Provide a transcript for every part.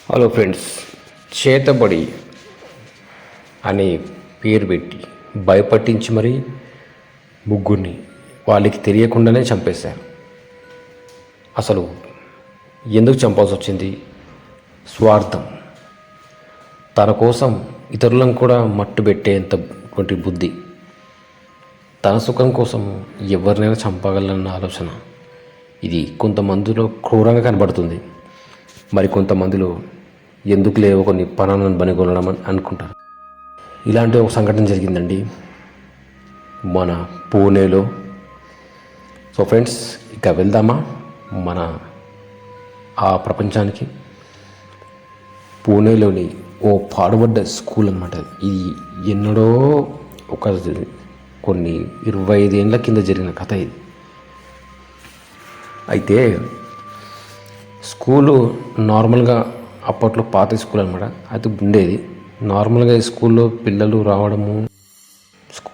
Hello friends, చేతబడి అనే పేరు పెట్టి భయపట్టించి మరీ ముగ్గురిని వాళ్ళకి తెలియకుండానే చంపేశారు. అసలు ఎందుకు చంపాల్సి వచ్చింది? స్వార్థం. తన కోసం ఇతరులను కూడా మట్టు పెట్టేంతటువంటి బుద్ధి. తన సుఖం కోసం ఎవరినైనా చంపగలన్న ఆలోచన. ఇది కొంతమందిలో క్రూరంగా కనబడుతుంది. మరి కొంతమందిలో ఎందుకు లేవో కొన్ని పనులను బనిగొనడం అనుకుంటారు. ఇలాంటి ఒక సంఘటన జరిగిందండి మన పూణేలో. సో ఫ్రెండ్స్, ఇక వెళ్దామా మన ఆ ప్రపంచానికి. పూణేలోని ఓ పాడుబడ్డ స్కూల్ అన్నమాట. ఇది ఎన్నడో కొన్ని 25 ఏళ్ళ కింద జరిగిన కథ ఇది. అయితే స్కూలు నార్మల్గా అప్పట్లో పాత స్కూల్ అనమాట. అయితే ఉండేది నార్మల్గా ఈ స్కూల్లో పిల్లలు రావడము,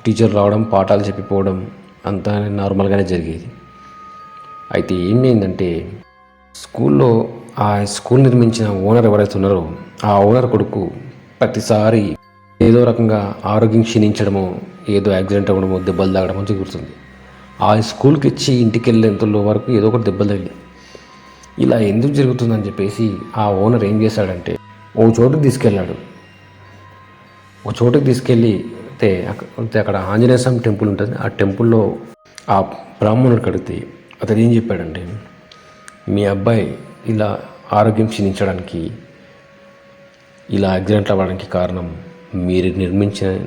టీచర్ రావడం, పాఠాలు చెప్పిపోవడం అంతా నార్మల్గానే జరిగేది. అయితే ఏమైందంటే స్కూల్లో ఆ స్కూల్ నిర్మించిన ఓనర్ ఎవరైతే ఉన్నారో ఆ ఓనర్ కొడుకు ప్రతిసారి ఏదో రకంగా ఆరోగ్యం క్షీణించడమో, ఏదో యాక్సిడెంట్ అవ్వడమో, దెబ్బలు తాగడమో జరుగుతుంది. ఆ స్కూల్కి ఇచ్చి ఇంటికి వెళ్ళేంతలో వరకు ఏదో ఒకటి దెబ్బలు తగిలి. ఇలా ఎందుకు జరుగుతుందని చెప్పేసి ఆ ఓనర్ ఏం చేశాడంటే ఓ చోటుకి తీసుకెళ్ళాడు. ఒక చోటుకి తీసుకెళ్ళి అక్కడ ఆంజనేయ స్వామి టెంపుల్ ఉంటుంది. ఆ టెంపుల్లో ఆ బ్రాహ్మణుడికి అడిగితే అతను ఏం చెప్పాడంటే, మీ అబ్బాయి ఇలా ఆరోగ్యం క్షీణించడానికి, ఇలా యాక్సిడెంట్లు అవ్వడానికి కారణం మీరు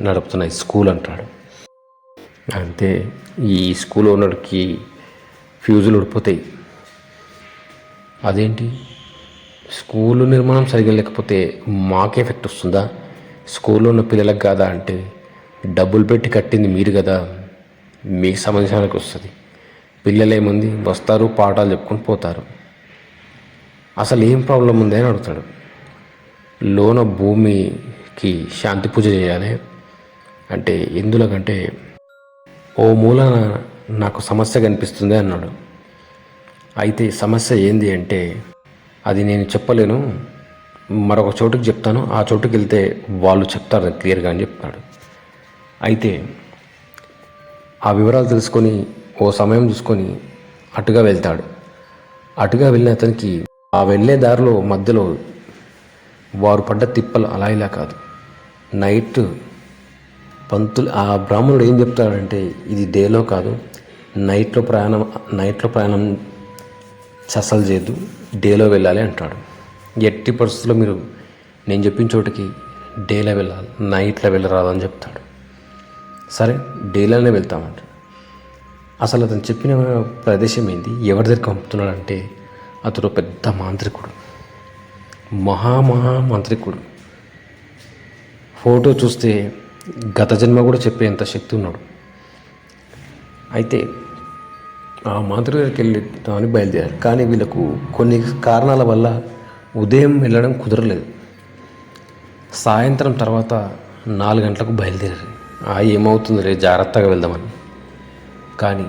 నడుపుతున్న స్కూల్ అంటాడు. అంతే, ఈ స్కూల్ ఓనర్కి ఫ్యూజులు ఉడిపోతాయి. అదేంటి, స్కూలు నిర్మాణం సరిగ్గా లేకపోతే మాకు ఎఫెక్ట్ వస్తుందా? స్కూల్లో ఉన్న పిల్లలకు కాదా అంటే, డబ్బులు పెట్టి కట్టింది మీరు కదా, మీకు సమస్యలకు వస్తుంది. పిల్లలు ఏముంది, వస్తారు, పాఠాలు చెప్పుకొని పోతారు. అసలు ఏం ప్రాబ్లం ఉంది అని అడుగుతాడు. లోన భూమికి శాంతి పూజ చేయాలి అంటే ఎందులోకంటే ఓ మూలన నాకు సమస్య కనిపిస్తుంది అన్నాడు. అయితే సమస్య ఏంది అంటే, అది నేను చెప్పలేను, మరొక చోటుకి చెప్తాను, ఆ చోటుకి వెళ్తే వాళ్ళు చెప్తారు క్లియర్గా అని చెప్తాడు. అయితే ఆ వివరాలు తెలుసుకొని ఓ సమయం చూసుకొని అటుగా వెళ్తాడు. అటుగా వెళ్ళిన అతనికి ఆ వెళ్ళే దారిలో మధ్యలో వారు పడ్డ తిప్పలు అలా ఇలా కాదు. నైట్ పంతులు ఆ బ్రాహ్మణుడు ఏం చెప్తాడంటే, ఇది డేలో కాదు, నైట్లో ప్రయాణం అసలు చేయద్దు, డేలో వెళ్ళాలి అంటాడు. ఎట్టి పరిస్థితుల్లో మీరు నేను చెప్పిన చోటుకి డేలో వెళ్ళాలి, నైట్లో వెళ్ళరాదు అని చెప్తాడు. సరే, డేలోనే వెళ్తామంట. అసలు అతను చెప్పిన ప్రదేశం ఏంది, ఎవరి దగ్గర పంపుతున్నాడంటే, అతడు పెద్ద మాంత్రికుడు, మహామంత్రికుడు. ఫోటో చూస్తే గత జన్మ కూడా చెప్పేంత శక్తి ఉన్నాడు. అయితే ఆ మాంత్రికుడి దగ్గరికి వెళ్ళి బయలుదేరారు. కానీ వీళ్ళకు కొన్ని కారణాల వల్ల ఉదయం వెళ్ళడం కుదరలేదు. సాయంత్రం తర్వాత 4 గంటలకు బయలుదేరారు. ఏమవుతుంది జాగ్రత్తగా వెళ్దామని. కానీ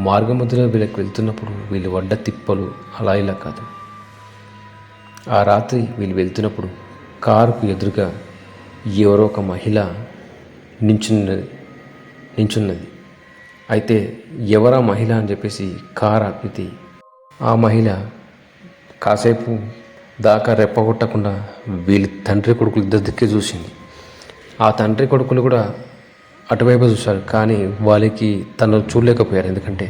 మార్గమధ్యలో వీళ్ళకి వెళ్తున్నప్పుడు వీళ్ళు పడ్డ తిప్పలు అలా ఇలా కాదు. ఆ రాత్రి వీళ్ళు వెళ్తున్నప్పుడు కారుకు ఎదురుగా ఎవరో ఒక మహిళ నించున్నది. అయితే ఎవరా మహిళ అని చెప్పేసి కారు ఆపితే ఆ మహిళ కాసేపు దాకా రెప్పగొట్టకుండా వీళ్ళ తండ్రి కొడుకులు ఇద్దరు దిక్కే చూసింది. ఆ తండ్రి కొడుకులు కూడా అటువైపు చూశారు, కానీ వాళ్ళకి తను చూడలేకపోయారు. ఎందుకంటే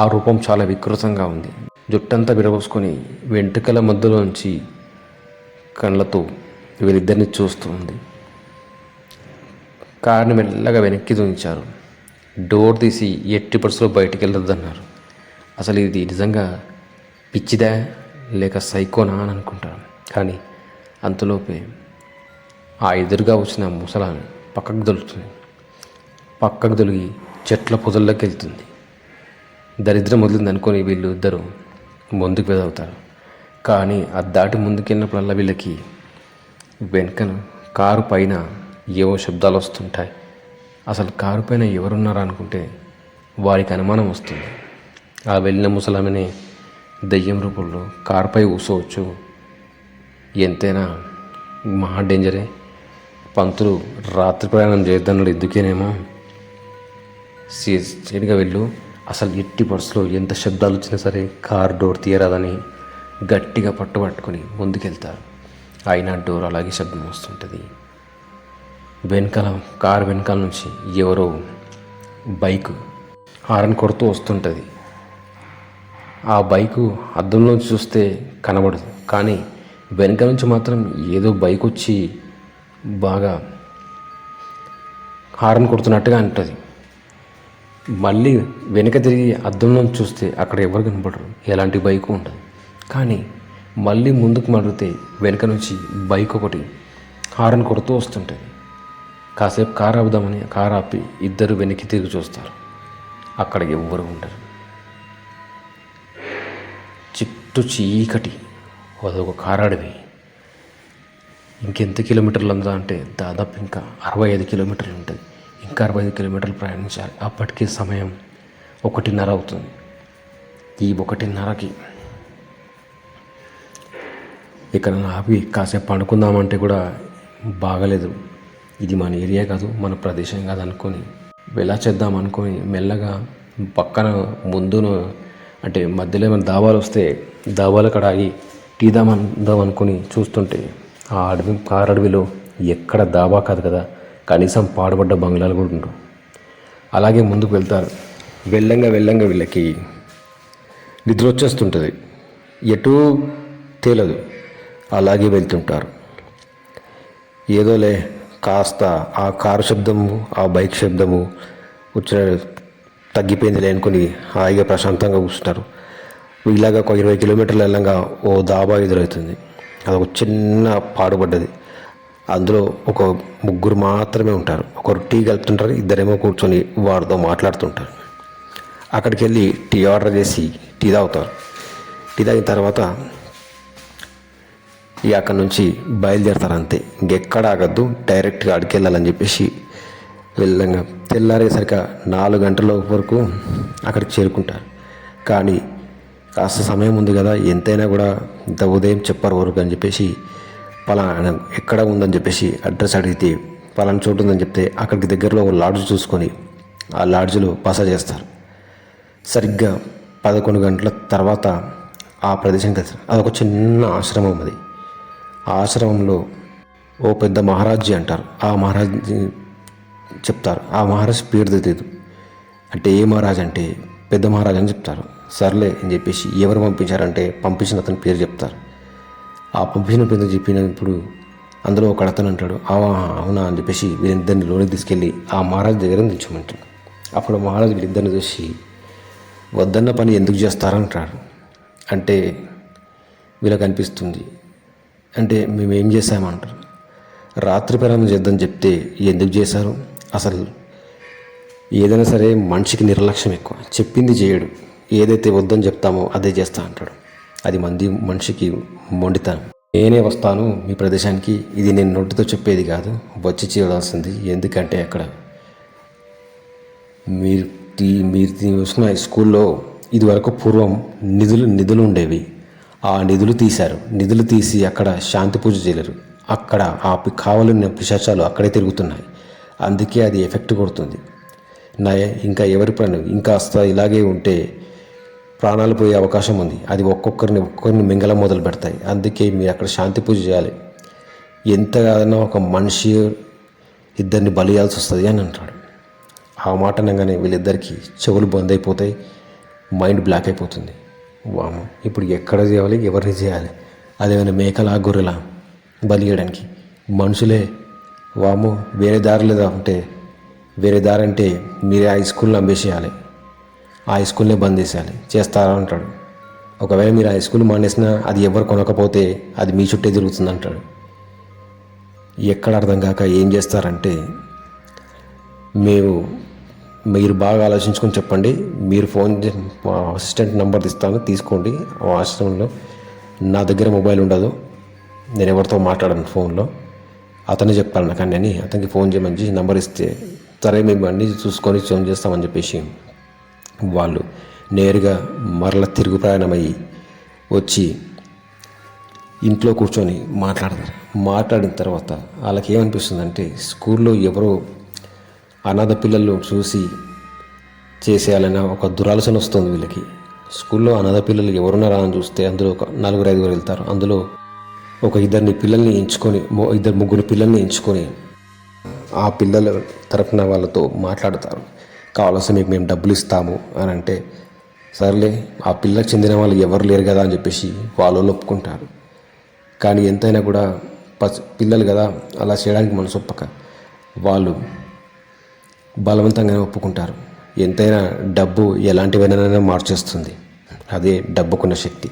ఆ రూపం చాలా వికృతంగా ఉంది. జుట్టంతా విరబోసుకొని వెంట్రుకల మధ్యలోంచి కళ్ళతో వీళ్ళిద్దరిని చూస్తూ ఉంది. కారుని మెల్లగా వెనక్కి చూపించారు. డోర్ తీసి ఎట్టి పరిస్థితుల్లో బయటికి వెళ్ళొద్దన్నారు. అసలు ఇది నిజంగా పిచ్చిదా లేక సైకోనా అని అనుకుంటారు. కానీ అంతలోపే ఆ ఎదురుగా వచ్చిన ముసలాన్ని పక్కకు దొలిగి చెట్ల పొదల్లోకి వెళ్తుంది. దరిద్రం వదిలింది అనుకొని వీళ్ళు ఇద్దరు ముందుకు వెదవుతారు. కానీ అది దాటి ముందుకెళ్ళినప్పుడల్లా వీళ్ళకి వెనకన కారు పైన ఏవో శబ్దాలు వస్తుంటాయి. అసలు కారు పైన ఎవరున్నారా అనుకుంటే వారికి అనుమానం వస్తుంది. ఆ వెళ్ళిన ముసలామెనే దయ్యం రూపంలో కారుపై కూర్చోవచ్చు ఎంతైనా మహా డేంజరే. పంతులు రాత్రి ప్రయాణం చేద్దన్నాడు, ఎందుకేనేమో స్ట్రైట్గా వెళ్ళు, అసలు ఎట్టి బస్సులో ఎంత శబ్దాలు వచ్చినా సరే కార్ డోర్ తీయరాదని గట్టిగా పట్టుకొని ముందుకెళ్తారు. అయినా డోర్ అలాగే శబ్దం వస్తుంటుంది. కారు వెనకాల నుంచి ఎవరో బైక్ హారన్ కొడుతూ వస్తుంటుంది. ఆ బైకు అద్దంలోంచి చూస్తే కనబడదు, కానీ వెనక నుంచి మాత్రం ఏదో బైక్ వచ్చి బాగా హారన్ కొడుతున్నట్టుగా ఉంటుంది. మళ్ళీ వెనక తిరిగి అద్దంలోంచి చూస్తే అక్కడ ఎవరు కనపడరు, ఎలాంటి బైకు ఉండదు. కానీ మళ్ళీ ముందుకు మడిగితే వెనక నుంచి బైక్ ఒకటి హారన్ కొడుతూ వస్తుంటుంది. కాసేపు కారు ఆపుదామని కారు ఆపి ఇద్దరు వెనక్కి తిరిగి చూస్తారు, అక్కడ ఎవ్వరు ఉండరు. చుట్టూ చీకటి, అదొక కారాడివి. ఇంకెంత కిలోమీటర్లు ఉందా అంటే దాదాపు ఇంకా 65 కిలోమీటర్లు ఉంటుంది. ఇంకా 65 కిలోమీటర్లు ప్రయాణించాలి. అప్పటికి సమయం 1:30 అవుతుంది. ఈ 1:30కి ఇక్కడ ఆపి కాసేపు పండుకుందామంటే కూడా బాగలేదు. ఇది మన ఏరియా కాదు, మన ప్రదేశం కాదు అనుకొని ఎలా చేద్దాం అనుకొని మెల్లగా పక్కన ముందును అంటే మధ్యలో ఏమైనా దాబాలు వస్తే దాబాలు అక్కడ ఆగి టీ దామందాం అనుకుని చూస్తుంటే ఆ అడవిలో ఎక్కడ దాబా కాదు కదా, కనీసం పాడుపడ్డ బంగ్లాలు కూడా ఉండవు. అలాగే ముందుకు వెళ్తారు. వెళ్ళంగా వీళ్ళకి నిద్ర వచ్చేస్తుంటుంది, ఎటూ తేలదు. అలాగే వెళ్తుంటారు. ఏదోలే కాస్త ఆ కారు శబ్దము ఆ బైక్ శబ్దము వచ్చిన తగ్గిపోయిందిలే అనుకుని హాయిగా ప్రశాంతంగా కూర్చుంటారు. ఇలాగ ఒక 20 కిలోమీటర్లు వెళ్ళంగా ఓ దాబా ఎదురవుతుంది. అదొక చిన్న పాడుపడ్డది. అందులో ఒక ముగ్గురు మాత్రమే ఉంటారు. ఒకరు టీ కలుపుతుంటారు, ఇద్దరేమో కూర్చొని వారితో మాట్లాడుతుంటారు. అక్కడికి వెళ్ళి టీ ఆర్డర్ చేసి టీ తాగుతారు. టీ తాగిన తర్వాత ఇక అక్కడి నుంచి బయలుదేరుతారు. అంతే, ఇంకెక్కడ ఆగద్దు, డైరెక్ట్గా అడికి వెళ్ళాలని చెప్పేసి వెళ్ళంగా తెల్లారేసరికి 4 గంటల వరకు అక్కడికి చేరుకుంటారు. కానీ కాస్త సమయం ఉంది కదా, ఎంతైనా కూడా ఇంత ఉదయం చెప్పారు వరకు అని చెప్పేసి పలానా ఎక్కడ ఉందని చెప్పేసి అడ్రస్ అడిగితే పలానా చోటు ఉందని చెప్తే అక్కడికి దగ్గరలో ఒక లాడ్జ్ చూసుకొని ఆ లాడ్జ్లో బస చేస్తారు. సరిగ్గా 11 గంటల తర్వాత ఆ ప్రదేశానికి వెళ్తారు. అదొక చిన్న ఆశ్రమం. అది ఆ ఆశ్రమంలో ఓ పెద్ద మహారాజీ అంటారు. ఆ మహారాజీ చెప్తారు. ఆ మహారాజ్ పేరు తెలియదు. అంటే ఏ మహారాజ్ అంటే పెద్ద మహారాజ్ అని చెప్తారు. సర్లే అని చెప్పేసి ఎవరు పంపించారంటే పంపించిన అతని పేరు చెప్తారు. ఆ పంపించిన పేరు చెప్పినప్పుడు అందులో ఒక అతను అంటాడు, అవునా అని చెప్పేసి వీరిద్దరిని లోనికి తీసుకెళ్ళి ఆ మహారాజ్ దగ్గర నిల్చోమంటాడు. అప్పుడు మహారాజు వీరిద్దరిని చూసి వద్దన్న పని ఎందుకు చేస్తారంటాడు. అంటే వీళ్ళకి అనిపిస్తుంది, అంటే మేమేం చేశామంటారు. రాత్రి ప్రయాణం చేద్దాం చెప్తే ఎందుకు చేశారు. అసలు ఏదైనా సరే మనిషికి నిర్లక్ష్యం ఎక్కువ, చెప్పింది చేయడు. ఏదైతే వద్దని చెప్తామో అదే చేస్తా అంటాడు. అది మనిషికి మొండితనం. నేనే వస్తాను మీ ప్రదేశానికి, ఇది నేను నోటితో చెప్పేది కాదు, వచ్చి చేయాల్సింది. ఎందుకంటే అక్కడ మీరు చూసిన స్కూల్లో ఇదివరకు పూర్వం నిధులు ఉండేవి. ఆ నిధులు తీశారు. నిధులు తీసి అక్కడ శాంతి పూజ చేయలేరు. అక్కడ కావాలన్న పిశాచాలు అక్కడే తిరుగుతున్నాయి. అందుకే అది ఎఫెక్ట్ కొడుతుంది. ఇంకా ఎవరి పని ఇంకాస్త ఇలాగే ఉంటే ప్రాణాలు పోయే అవకాశం ఉంది. అది ఒక్కొక్కరిని మింగలం మొదలు పెడతాయి. అందుకే మీరు అక్కడ శాంతి పూజ చేయాలి. ఎంతగానో ఒక మనిషి ఇద్దరిని బలియాల్సి వస్తుంది అని అంటాడు. ఆ మాట అనగానే వీళ్ళిద్దరికీ చెవులు బంద్ అయిపోతాయి, మైండ్ బ్లాక్ అయిపోతుంది. వాము, ఇప్పుడు ఎక్కడ చేయాలి, ఎవరిని చేయాలి? అదేమైనా మేకలా గొర్రెలా బలి చేయడానికి? మనుషులే. వాము, వేరే దారి లేదా అంటే వేరే దారి అంటే మీరే ఆ స్కూల్ని అమ్మేసేయాలి, ఆ స్కూల్నే బంద్ చేసేయాలి. చేస్తారా అంటాడు. ఒకవేళ మీరు ఆ స్కూల్ మానేసినా అది ఎవరు కొనకపోతే అది మీ చుట్టే తిరుగుతుంది అంటాడు. ఎక్కడ అర్థం కాక ఏం చేస్తారంటే, మీరు బాగా ఆలోచించుకొని చెప్పండి, మీరు ఫోన్ అసిస్టెంట్ నెంబర్ ఇస్తాను, తీసుకోండి. ఆ ఆశ్రమంలో నా దగ్గర మొబైల్ ఉండదు, నేను ఎవరితో మాట్లాడను ఫోన్లో, అతనే చెప్తాను నాకు అన్నీ అని అతనికి ఫోన్ చేయమని నెంబర్ ఇస్తే, సరే మేము అన్నీ చూసుకొని ఫోన్ చేస్తామని చెప్పేసి వాళ్ళు నేరుగా మరల తిరుగు ప్రయాణమయ్యి వచ్చి ఇంట్లో కూర్చొని మాట్లాడతారు. మాట్లాడిన తర్వాత వాళ్ళకి ఏమనిపిస్తుందంటే స్కూల్లో ఎవరో అనాథ పిల్లలు చూసి చేసేయాలన్న ఒక దురాలోచన వస్తుంది వీళ్ళకి. స్కూల్లో అనాథ పిల్లలు ఎవరున్నారా అని చూస్తే అందులో ఒక 4-5 వెళ్తారు. అందులో ఒక పిల్లల్ని ఎంచుకొని ముగ్గురు పిల్లల్ని ఎంచుకొని ఆ పిల్లల తరఫున వాళ్ళతో మాట్లాడతారు. కావాల్సి మీకు మేము డబ్బులు ఇస్తాము అని అంటే, సర్లే ఆ పిల్లలకు చెందిన వాళ్ళు ఎవరు లేరు కదా అని చెప్పేసి వాళ్ళు ఒప్పుకుంటారు. కానీ ఎంతైనా కూడా పిల్లలు కదా, అలా చేయడానికి మనసు ఒప్పక వాళ్ళు బలవంతంగానే ఒప్పుకుంటారు. ఎంతైనా డబ్బు ఎలాంటివైనా మార్చేస్తుంది. అదే డబ్బుకున్న శక్తి.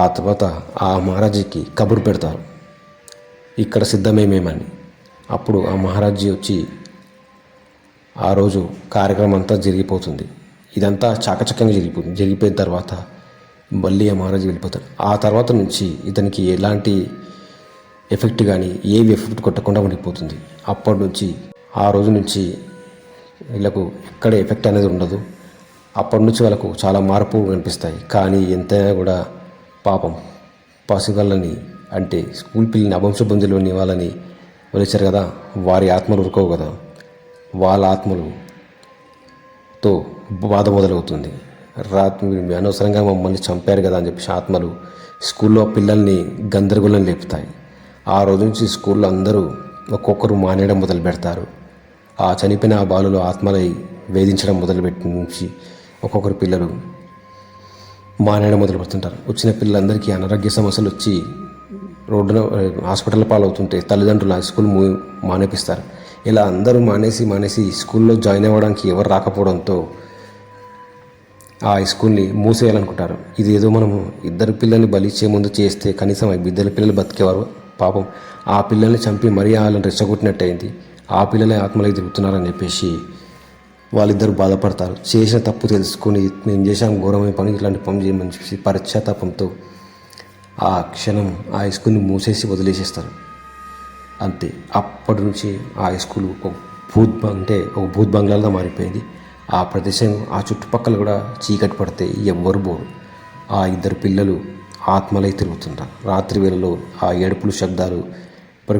ఆ తర్వాత ఆ మహారాజుకి కబురు పెడతారు, ఇక్కడ సిద్ధమేమేమని. అప్పుడు ఆ మహారాజు వచ్చి ఆ రోజు కార్యక్రమం అంతా జరిగిపోతుంది. ఇదంతా చాకచక్యంగా జరిగిపోయిన తర్వాత మళ్ళీ ఆ మహారాజు వెళ్ళిపోతాడు. ఆ తర్వాత నుంచి ఇతనికి ఎలాంటి ఎఫెక్ట్ కానీ ఏవి ఎఫెక్ట్ కొట్టకుండా ఉండిపోతుంది. అప్పటి నుంచి ఆ రోజు నుంచి వీళ్ళకు ఎక్కడ ఎఫెక్ట్ అనేది ఉండదు. అప్పటి నుంచి వాళ్ళకు చాలా మార్పు కనిపిస్తాయి. కానీ ఎంతైనా కూడా పాపం పసివాళ్ళని, అంటే స్కూల్ పిల్లల్ని, అవంశబంధులోని వాళ్ళని వదిలేశారు కదా, వారి ఆత్మలు ఉరుకోవు కదా, వాళ్ళ ఆత్మలతో బాధ మొదలవుతుంది. రాత్రి అనవసరంగా మమ్మల్ని చంపారు కదా అని చెప్పేసి ఆత్మలు స్కూల్లో పిల్లల్ని గందరగోళం లేపుతాయి. ఆ రోజు నుంచి స్కూల్లో అందరూ ఒక్కొక్కరు మానేయడం మొదలు పెడతారు. ఆ చనిపోయిన ఆ బాలులు ఆత్మలై వేధించడం మొదలుపెట్టి నుంచి ఒక్కొక్కరు పిల్లలు మానేయడం మొదలు పెడుతుంటారు. వచ్చిన పిల్లలందరికీ అనారోగ్య సమస్యలు వచ్చి రోడ్డున హాస్పిటల్ పాలవుతుంటే తల్లిదండ్రులు ఆ స్కూల్ మానేపిస్తారు. ఇలా అందరూ మానేసి స్కూల్లో జాయిన్ అవ్వడానికి ఎవరు రాకపోవడంతో ఆ స్కూల్ని మూసేయాలనుకుంటారు. ఇది ఏదో మనము 2 పిల్లల్ని బలిచ్చే ముందు చేస్తే కనీసం 2 పిల్లలు బతికేవారు. పాపం ఆ పిల్లల్ని చంపి మరీ వాళ్ళని రెచ్చగొట్టినట్టయింది. ఆ పిల్లలే ఆత్మలై తిరుగుతున్నారని చెప్పేసి వాళ్ళిద్దరూ బాధపడతారు. చేసిన తప్పు తెలుసుకొని మేము చేసాం ఘోరమైన పని, ఇట్లాంటి పని చేయమని చెప్పేసి పశ్చాత్తాపంతో ఆ క్షణం ఆ స్కూల్ని మూసేసి వదిలేసేస్తారు. అంతే. అప్పటి నుంచి ఆ స్కూల్ ఒక భూత్ బంగ్లాగా మారిపోయింది. ఆ ప్రదేశం, ఆ చుట్టుపక్కల కూడా చీకటి పడితే ఎవ్వరు పోరు. ఆ 2 పిల్లలు ఆత్మలై తిరుగుతుంటారు. రాత్రి వేళలో ఆ ఏడుపులు శబ్దాలు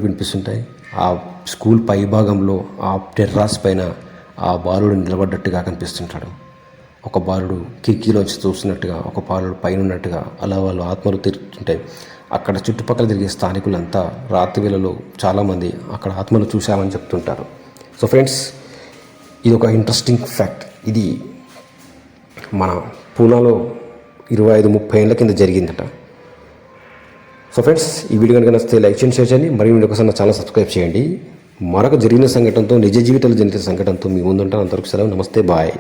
వినిపిస్తుంటాయి. ఆ స్కూల్ పై భాగంలో ఆ టెర్రాస్ పైన ఆ బాలుడు నిలబడ్డట్టుగా కనిపిస్తుంటాడు. ఒక బాలుడు కిటికీలోంచి చూస్తున్నట్టుగా, ఒక బాలుడు పైన ఉన్నట్టుగా, అలా వాళ్ళు ఆత్మలు తిరుగుతుంటాయి. అక్కడ చుట్టుపక్కల తిరిగే స్థానికులంతా రాత్రి వేళలో చాలామంది అక్కడ ఆత్మలు చూశామని చెప్తుంటారు. సో ఫ్రెండ్స్, ఇది ఒక ఇంట్రెస్టింగ్ ఫ్యాక్ట్. ఇది మన పూనాలో 25-30 ఏళ్ళ కింద జరిగిందట. సో ఫ్రెండ్స్, ఈ వీడియో కనుక నచ్చితే లైక్ చేయండి, షేర్ చేయండి, మరియు మీరు ఒకసారి నా ఛానల్ సబ్స్క్రైబ్ చేయండి. మరొక జరిగిన సంఘటనతో, నిజ జీవితంలో జరిగిన సంఘటనతో మీ ముందుంటాను. అంతవరకు సెలవు. నమస్తే, బాయ్.